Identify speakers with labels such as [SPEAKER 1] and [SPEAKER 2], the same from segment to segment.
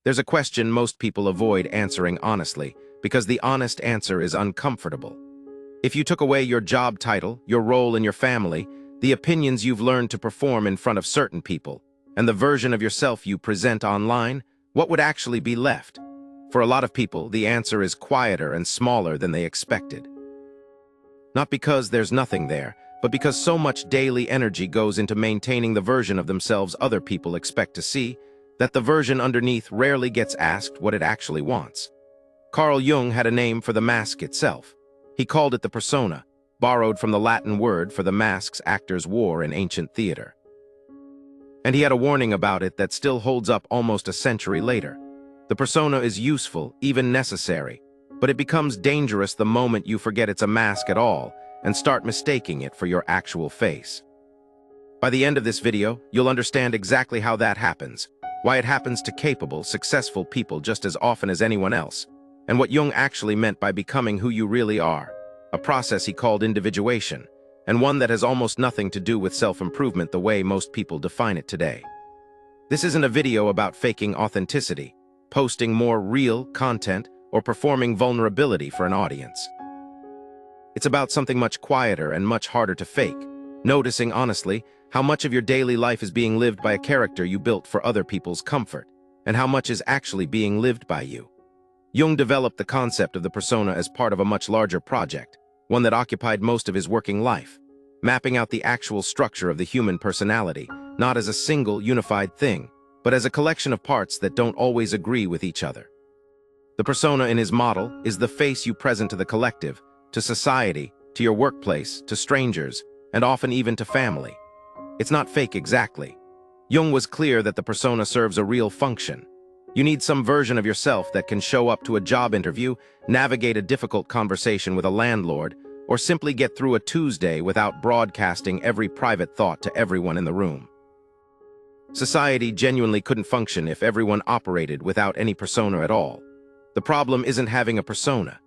[SPEAKER 1] There's a question most people avoid answering honestly, because the honest answer is uncomfortable. If you took away your job title, your role in your family, the opinions you've learned to perform in front of certain people, and the version of yourself you present online, what would actually be left? For a lot of people, the answer is quieter and smaller than they expected. Not because there's nothing there, but because so much daily energy goes into maintaining the version of themselves other people expect to see, that the version underneath rarely gets asked what it actually wants. Carl Jung had a name for the mask itself. He called it the persona, borrowed from the Latin word for the masks actors wore in ancient theater. And he had a warning about it that still holds up almost a century later. The persona is useful, even necessary, but it becomes dangerous the moment you forget it's a mask at all and start mistaking it for your actual face. By the end of this video, you'll understand exactly how that happens, why it happens to capable, successful people just as often as anyone else, and what Jung actually meant by becoming who you really are, a process he called individuation, and one that has almost nothing to do with self-improvement the way most people define it today. This isn't a video about faking authenticity, posting more real content, or performing vulnerability for an audience. It's about something much quieter and much harder to fake, noticing honestly how much of your daily life is being lived by a character you built for other people's comfort, and how much is actually being lived by you. Jung developed the concept of the persona as part of a much larger project, one that occupied most of his working life, mapping out the actual structure of the human personality, not as a single, unified thing, but as a collection of parts that don't always agree with each other. The persona in his model is the face you present to the collective, to society, to your workplace, to strangers, and often even to family. It's not fake exactly. Jung was clear that the persona serves a real function. You need some version of yourself that can show up to a job interview, navigate a difficult conversation with a landlord, or simply get through a Tuesday without broadcasting every private thought to everyone in the room. Society genuinely couldn't function if everyone operated without any persona at all. The problem isn't having a persona.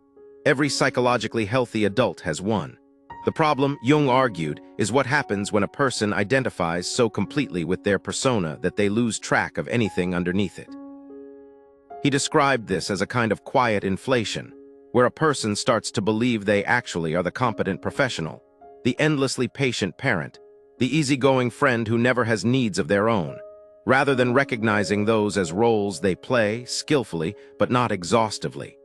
[SPEAKER 1] Every psychologically healthy adult has one. The problem, Jung argued, is what happens when a person identifies so completely with their persona that they lose track of anything underneath it. He described this as a kind of quiet inflation, where a person starts to believe they actually are the competent professional, the endlessly patient parent, the easygoing friend who never has needs of their own, rather than recognizing those as roles they play skillfully but not exhaustively.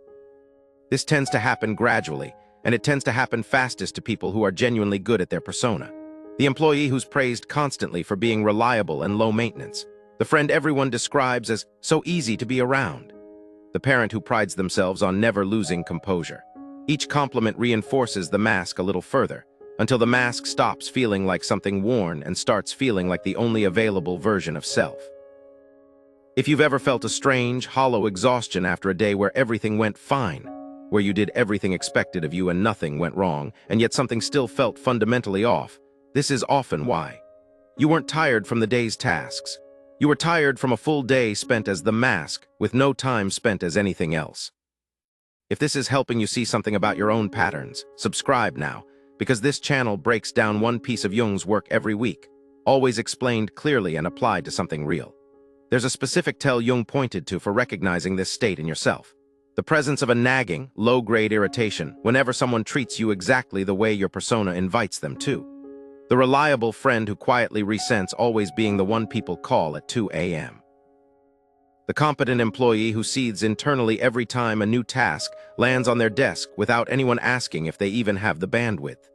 [SPEAKER 1] This tends to happen gradually, and it tends to happen fastest to people who are genuinely good at their persona. The employee who's praised constantly for being reliable and low maintenance. The friend everyone describes as so easy to be around. The parent who prides themselves on never losing composure. Each compliment reinforces the mask a little further, until the mask stops feeling like something worn and starts feeling like the only available version of self. If you've ever felt a strange, hollow exhaustion after a day where everything went fine, where you did everything expected of you and nothing went wrong, and yet something still felt fundamentally off, this is often why. You weren't tired from the day's tasks. You were tired from a full day spent as the mask, with no time spent as anything else. If this is helping you see something about your own patterns, subscribe now, because this channel breaks down one piece of Jung's work every week, always explained clearly and applied to something real. There's a specific tell Jung pointed to for recognizing this state in yourself. The presence of a nagging, low-grade irritation whenever someone treats you exactly the way your persona invites them to. The reliable friend who quietly resents always being the one people call at 2 a.m. The competent employee who seethes internally every time a new task lands on their desk without anyone asking if they even have the bandwidth.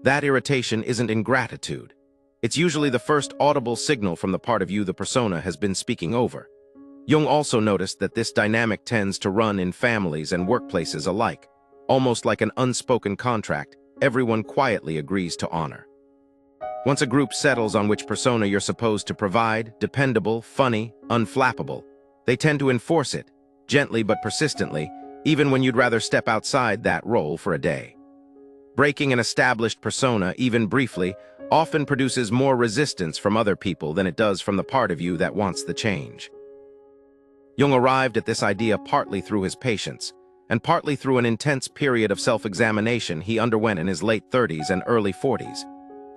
[SPEAKER 1] That irritation isn't ingratitude. It's usually the first audible signal from the part of you the persona has been speaking over. Jung also noticed that this dynamic tends to run in families and workplaces alike, almost like an unspoken contract everyone quietly agrees to honor. Once a group settles on which persona you're supposed to provide, dependable, funny, unflappable, they tend to enforce it, gently but persistently, even when you'd rather step outside that role for a day. Breaking an established persona, even briefly, often produces more resistance from other people than it does from the part of you that wants the change. Jung arrived at this idea partly through his patience, and partly through an intense period of self-examination he underwent in his late 30s and early 40s,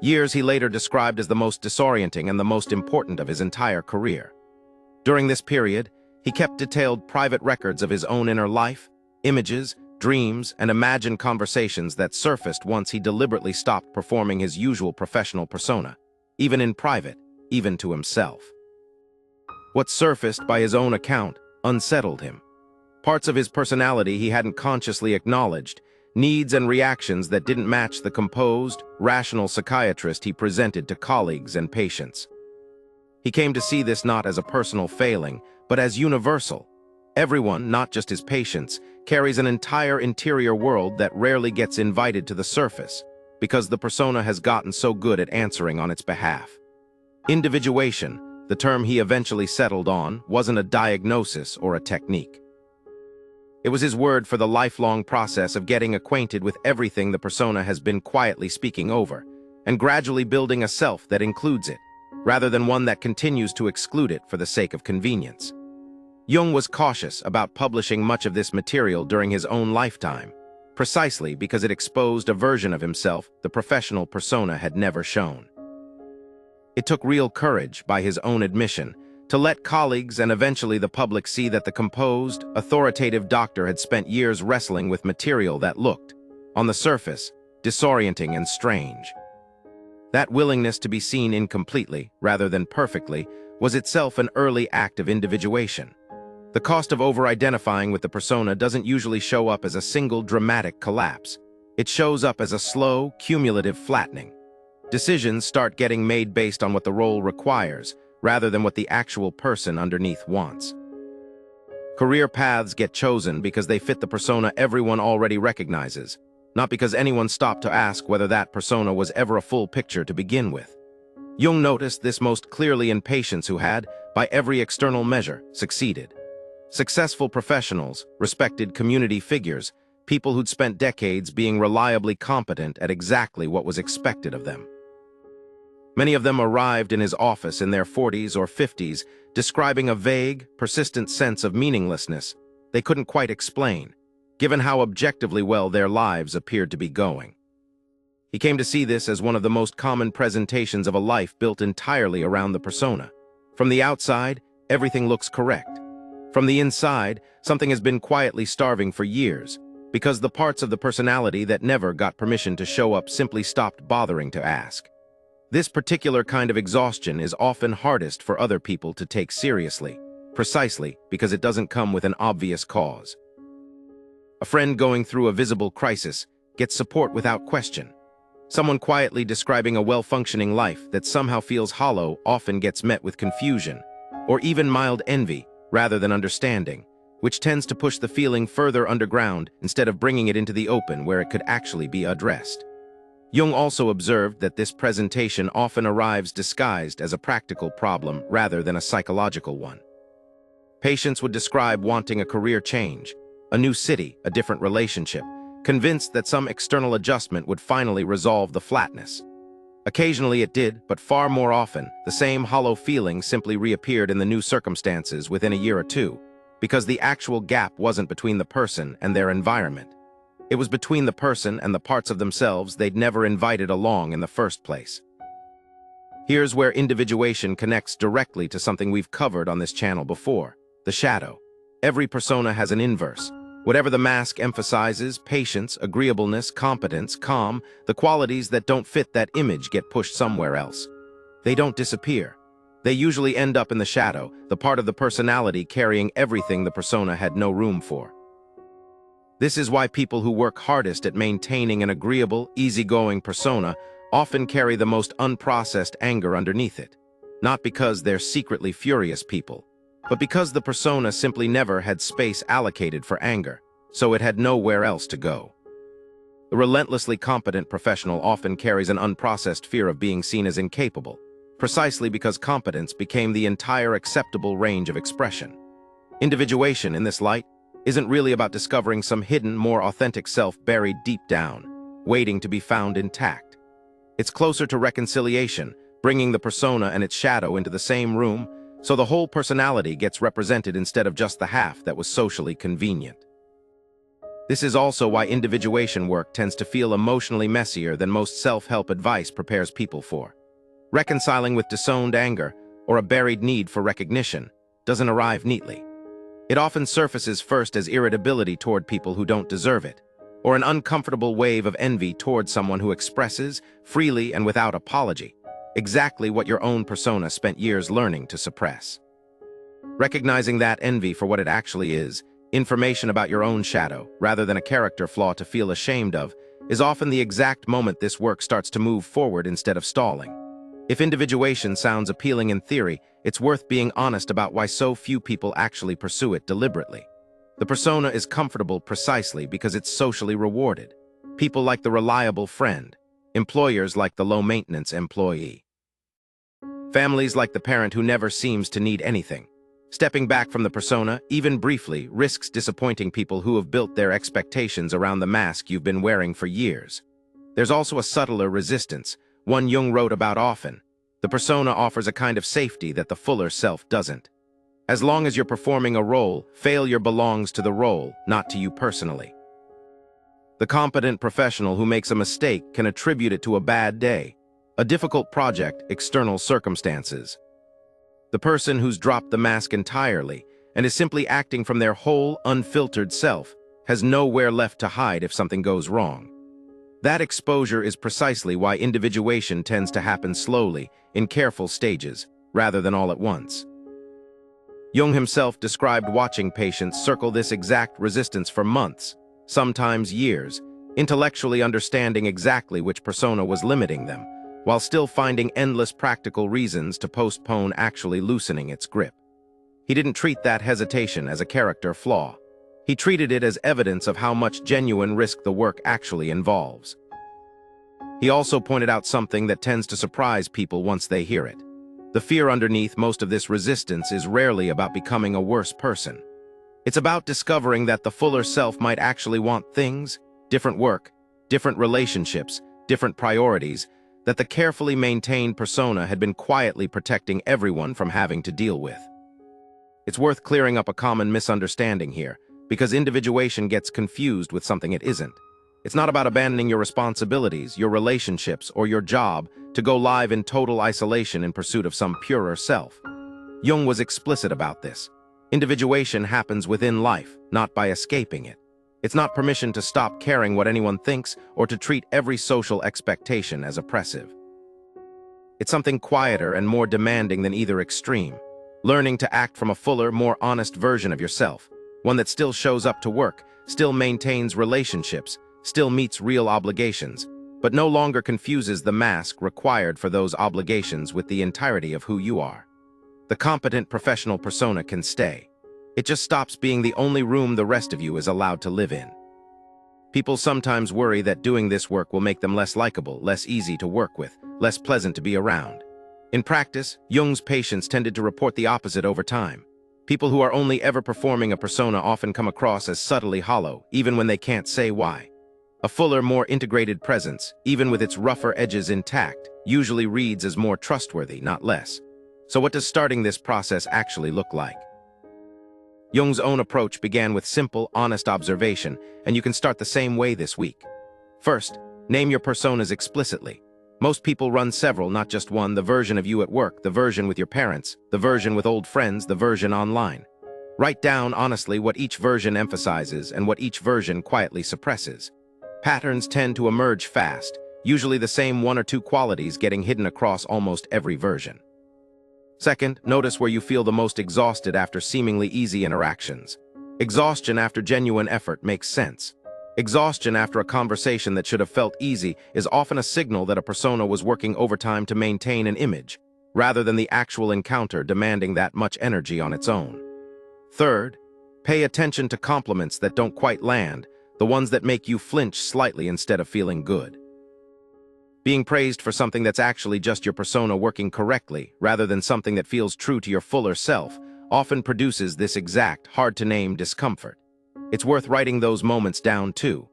[SPEAKER 1] years he later described as the most disorienting and the most important of his entire career. During this period, He kept detailed private records of his own inner life, images, dreams, and imagined conversations that surfaced once he deliberately stopped performing his usual professional persona, even in private, even to himself. What surfaced by his own account unsettled him. Parts of his personality he hadn't consciously acknowledged, needs and reactions that didn't match the composed, rational psychiatrist he presented to colleagues and patients. He came to see this not as a personal failing, but as universal. Everyone, not just his patients, carries an entire interior world that rarely gets invited to the surface, because the persona has gotten so good at answering on its behalf. Individuation, the term he eventually settled on, wasn't a diagnosis or a technique. It was his word for the lifelong process of getting acquainted with everything the persona has been quietly speaking over, and gradually building a self that includes it, rather than one that continues to exclude it for the sake of convenience. Jung was cautious about publishing much of this material during his own lifetime, precisely because it exposed a version of himself the professional persona had never shown. It took real courage, by his own admission, to let colleagues and eventually the public see that the composed, authoritative doctor had spent years wrestling with material that looked, on the surface, disorienting and strange. That willingness to be seen incompletely, rather than perfectly, was itself an early act of individuation. The cost of over-identifying with the persona doesn't usually show up as a single dramatic collapse. It shows up as a slow, cumulative flattening. Decisions start getting made based on what the role requires, rather than what the actual person underneath wants. Career paths get chosen because they fit the persona everyone already recognizes, not because anyone stopped to ask whether that persona was ever a full picture to begin with. Jung noticed this most clearly in patients who had, by every external measure, succeeded. Successful professionals, respected community figures, people who'd spent decades being reliably competent at exactly what was expected of them. Many of them arrived in his office in their 40s or 50s, describing a vague, persistent sense of meaninglessness they couldn't quite explain, given how objectively well their lives appeared to be going. He came to see this as one of the most common presentations of a life built entirely around the persona. From the outside, everything looks correct. From the inside, something has been quietly starving for years, because the parts of the personality that never got permission to show up simply stopped bothering to ask. This particular kind of exhaustion is often hardest for other people to take seriously, precisely because it doesn't come with an obvious cause. A friend going through a visible crisis gets support without question. Someone quietly describing a well-functioning life that somehow feels hollow often gets met with confusion, or even mild envy, rather than understanding, which tends to push the feeling further underground instead of bringing it into the open where it could actually be addressed. Jung also observed that this presentation often arrives disguised as a practical problem rather than a psychological one. Patients would describe wanting a career change, a new city, a different relationship, convinced that some external adjustment would finally resolve the flatness. Occasionally it did, but far more often, the same hollow feeling simply reappeared in the new circumstances within a year or two, because the actual gap wasn't between the person and their environment. It was between the person and the parts of themselves they'd never invited along in the first place. Here's where individuation connects directly to something we've covered on this channel before, the shadow. Every persona has an inverse. Whatever the mask emphasizes, patience, agreeableness, competence, calm, the qualities that don't fit that image get pushed somewhere else. They don't disappear. They usually end up in the shadow, the part of the personality carrying everything the persona had no room for. This is why people who work hardest at maintaining an agreeable, easygoing persona often carry the most unprocessed anger underneath it. Not because they're secretly furious people, but because the persona simply never had space allocated for anger, so it had nowhere else to go. The relentlessly competent professional often carries an unprocessed fear of being seen as incapable, precisely because competence became the entire acceptable range of expression. Individuation, in this light, isn't really about discovering some hidden, more authentic self buried deep down, waiting to be found intact. It's closer to reconciliation, bringing the persona and its shadow into the same room, so the whole personality gets represented instead of just the half that was socially convenient. This is also why individuation work tends to feel emotionally messier than most self-help advice prepares people for. Reconciling with disowned anger, or a buried need for recognition, doesn't arrive neatly. It often surfaces first as irritability toward people who don't deserve it, or an uncomfortable wave of envy toward someone who expresses, freely and without apology, exactly what your own persona spent years learning to suppress. Recognizing that envy for what it actually is, information about your own shadow, rather than a character flaw to feel ashamed of, is often the exact moment this work starts to move forward instead of stalling. If individuation sounds appealing in theory, it's worth being honest about why so few people actually pursue it deliberately. The persona is comfortable precisely because it's socially rewarded. People like the reliable friend, employers like the low-maintenance employee, families like the parent who never seems to need anything. Stepping back from the persona, even briefly, risks disappointing people who have built their expectations around the mask you've been wearing for years. There's also a subtler resistance, one Jung wrote about often. The persona offers a kind of safety that the fuller self doesn't. As long as you're performing a role, failure belongs to the role, not to you personally. The competent professional who makes a mistake can attribute it to a bad day, a difficult project, external circumstances. The person who's dropped the mask entirely and is simply acting from their whole, unfiltered self has nowhere left to hide if something goes wrong. That exposure is precisely why individuation tends to happen slowly, in careful stages, rather than all at once. Jung himself described watching patients circle this exact resistance for months, sometimes years, intellectually understanding exactly which persona was limiting them, while still finding endless practical reasons to postpone actually loosening its grip. He didn't treat that hesitation as a character flaw. He treated it as evidence of how much genuine risk the work actually involves. He also pointed out something that tends to surprise people once they hear it. The fear underneath most of this resistance is rarely about becoming a worse person. It's about discovering that the fuller self might actually want things, different work, different relationships, different priorities, that the carefully maintained persona had been quietly protecting everyone from having to deal with. It's worth clearing up a common misunderstanding here, because individuation gets confused with something it isn't. It's not about abandoning your responsibilities, your relationships, or your job to go live in total isolation in pursuit of some purer self. Jung was explicit about this. Individuation happens within life, not by escaping it. It's not permission to stop caring what anyone thinks or to treat every social expectation as oppressive. It's something quieter and more demanding than either extreme. Learning to act from a fuller, more honest version of yourself, one that still shows up to work, still maintains relationships, still meets real obligations, but no longer confuses the mask required for those obligations with the entirety of who you are. The competent professional persona can stay. It just stops being the only room the rest of you is allowed to live in. People sometimes worry that doing this work will make them less likable, less easy to work with, less pleasant to be around. In practice, Jung's patients tended to report the opposite over time. People who are only ever performing a persona often come across as subtly hollow, even when they can't say why. A fuller, more integrated presence, even with its rougher edges intact, usually reads as more trustworthy, not less. So what does starting this process actually look like? Jung's own approach began with simple, honest observation, and you can start the same way this week. First, name your personas explicitly. Most people run several, not just one: the version of you at work, the version with your parents, the version with old friends, the version online. Write down honestly what each version emphasizes and what each version quietly suppresses. Patterns tend to emerge fast, usually the same one or two qualities getting hidden across almost every version. Second, notice where you feel the most exhausted after seemingly easy interactions. Exhaustion after genuine effort makes sense. Exhaustion after a conversation that should have felt easy is often a signal that a persona was working overtime to maintain an image, rather than the actual encounter demanding that much energy on its own. Third, pay attention to compliments that don't quite land, the ones that make you flinch slightly instead of feeling good. Being praised for something that's actually just your persona working correctly, rather than something that feels true to your fuller self, often produces this exact, hard-to-name discomfort. It's worth writing those moments down too.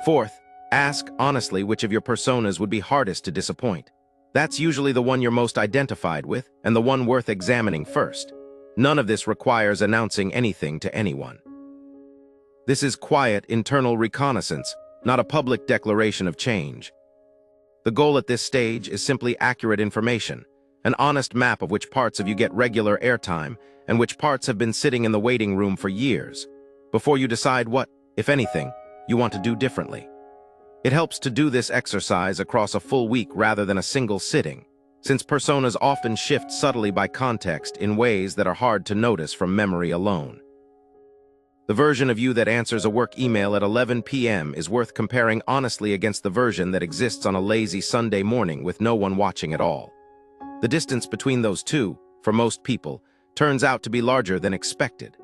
[SPEAKER 1] Fourth, ask honestly which of your personas would be hardest to disappoint. That's usually the one you're most identified with, and the one worth examining first. None of this requires announcing anything to anyone. This is quiet, internal reconnaissance, not a public declaration of change. The goal at this stage is simply accurate information, an honest map of which parts of you get regular airtime and which parts have been sitting in the waiting room for years, before you decide what, if anything, you want to do differently. It helps to do this exercise across a full week rather than a single sitting, since personas often shift subtly by context in ways that are hard to notice from memory alone. The version of you that answers a work email at 11 p.m. is worth comparing honestly against the version that exists on a lazy Sunday morning with no one watching at all. The distance between those two, for most people, turns out to be larger than expected.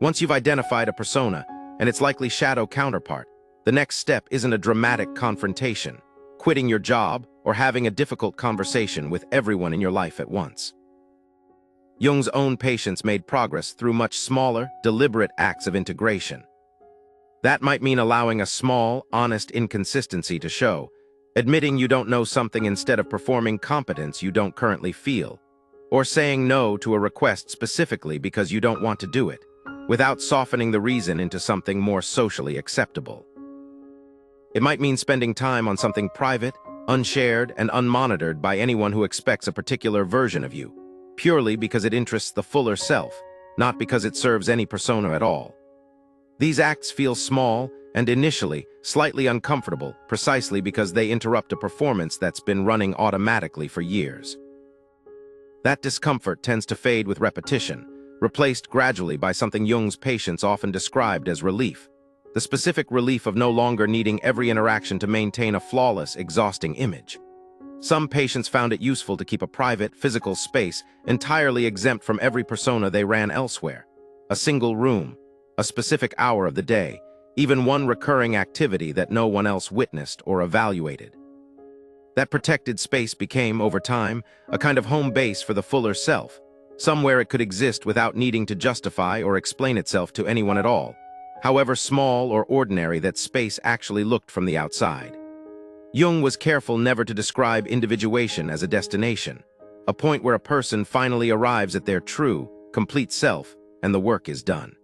[SPEAKER 1] Once you've identified a persona and its likely shadow counterpart, the next step isn't a dramatic confrontation, quitting your job, or having a difficult conversation with everyone in your life at once. Jung's own patients made progress through much smaller, deliberate acts of integration. That might mean allowing a small, honest inconsistency to show, admitting you don't know something instead of performing competence you don't currently feel, or saying no to a request specifically because you don't want to do it, without softening the reason into something more socially acceptable. It might mean spending time on something private, unshared, and unmonitored by anyone who expects a particular version of you, purely because it interests the fuller self, not because it serves any persona at all. These acts feel small and initially slightly uncomfortable precisely because they interrupt a performance that's been running automatically for years. That discomfort tends to fade with repetition, replaced gradually by something Jung's patients often described as relief, the specific relief of no longer needing every interaction to maintain a flawless, exhausting image. Some patients found it useful to keep a private, physical space entirely exempt from every persona they ran elsewhere. A single room, a specific hour of the day, even one recurring activity that no one else witnessed or evaluated. That protected space became, over time, a kind of home base for the fuller self, somewhere it could exist without needing to justify or explain itself to anyone at all, however small or ordinary that space actually looked from the outside. Jung was careful never to describe individuation as a destination, a point where a person finally arrives at their true, complete self, and the work is done.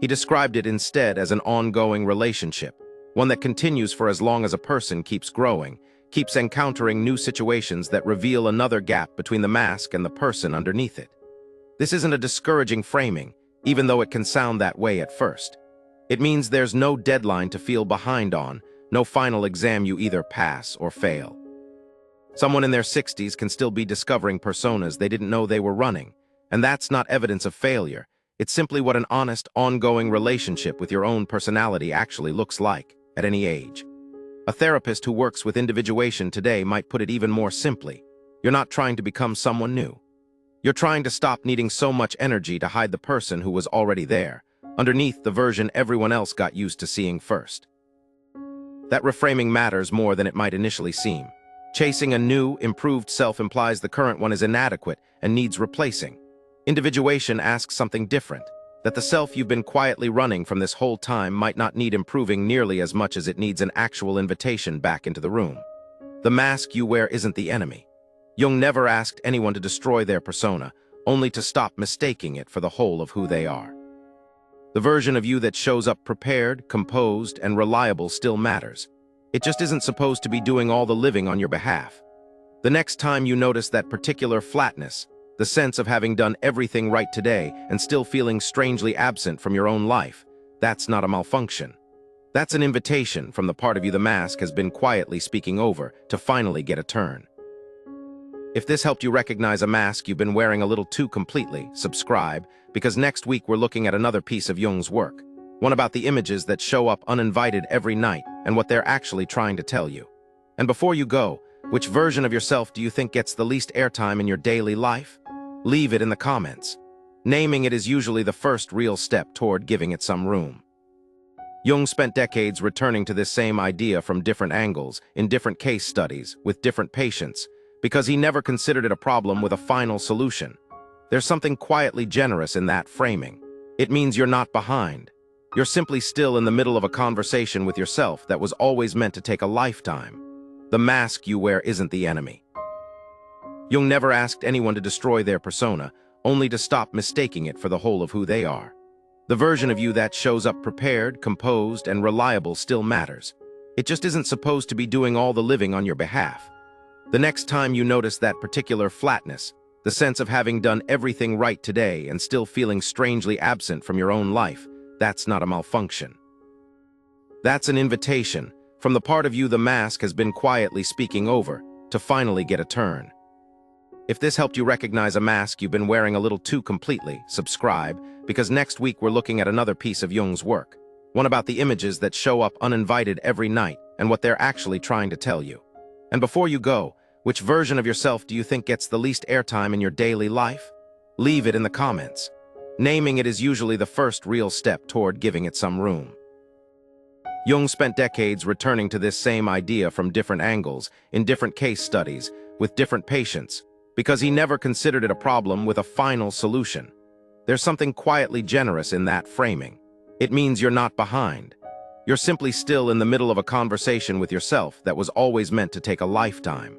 [SPEAKER 1] He described it instead as an ongoing relationship, one that continues for as long as a person keeps growing, keeps encountering new situations that reveal another gap between the mask and the person underneath it. This isn't a discouraging framing, even though it can sound that way at first. It means there's no deadline to feel behind on, no final exam you either pass or fail. Someone in their 60s can still be discovering personas they didn't know they were running, and that's not evidence of failure. It's simply what an honest, ongoing relationship with your own personality actually looks like, at any age. A therapist who works with individuation today might put it even more simply. You're not trying to become someone new. You're trying to stop needing so much energy to hide the person who was already there, underneath the version everyone else got used to seeing first. That reframing matters more than it might initially seem. Chasing a new, improved self implies the current one is inadequate and needs replacing. Individuation asks something different, that the self you've been quietly running from this whole time might not need improving nearly as much as it needs an actual invitation back into the room. The mask you wear isn't the enemy. Jung never asked anyone to destroy their persona, only to stop mistaking it for the whole of who they are. The version of you that shows up prepared, composed, and reliable still matters. It just isn't supposed to be doing all the living on your behalf. The next time you notice that particular flatness, the sense of having done everything right today and still feeling strangely absent from your own life, that's not a malfunction. That's an invitation from the part of you the mask has been quietly speaking over to finally get a turn. If this helped you recognize a mask you've been wearing a little too completely, subscribe, because next week we're looking at another piece of Jung's work, one about the images that show up uninvited every night and what they're actually trying to tell you. And before you go, which version of yourself do you think gets the least airtime in your daily life? Leave it in the comments. Naming it is usually the first real step toward giving it some room. Jung spent decades returning to this same idea from different angles, in different case studies, with different patients, because he never considered it a problem with a final solution. There's something quietly generous in that framing. It means you're not behind. You're simply still in the middle of a conversation with yourself that was always meant to take a lifetime. The mask you wear isn't the enemy. Jung never asked anyone to destroy their persona, only to stop mistaking it for the whole of who they are. The version of you that shows up prepared, composed, and reliable still matters. It just isn't supposed to be doing all the living on your behalf. The next time you notice that particular flatness, the sense of having done everything right today and still feeling strangely absent from your own life, that's not a malfunction. That's an invitation, from the part of you the mask has been quietly speaking over, to finally get a turn. If this helped you recognize a mask you've been wearing a little too completely, subscribe, because next week we're looking at another piece of Jung's work, one about the images that show up uninvited every night and what they're actually trying to tell you. And before you go, which version of yourself do you think gets the least airtime in your daily life? Leave it in the comments. Naming it is usually the first real step toward giving it some room. Jung spent decades returning to this same idea from different angles, in different case studies, with different patients, because he never considered it a problem with a final solution. There's something quietly generous in that framing. It means you're not behind. You're simply still in the middle of a conversation with yourself that was always meant to take a lifetime.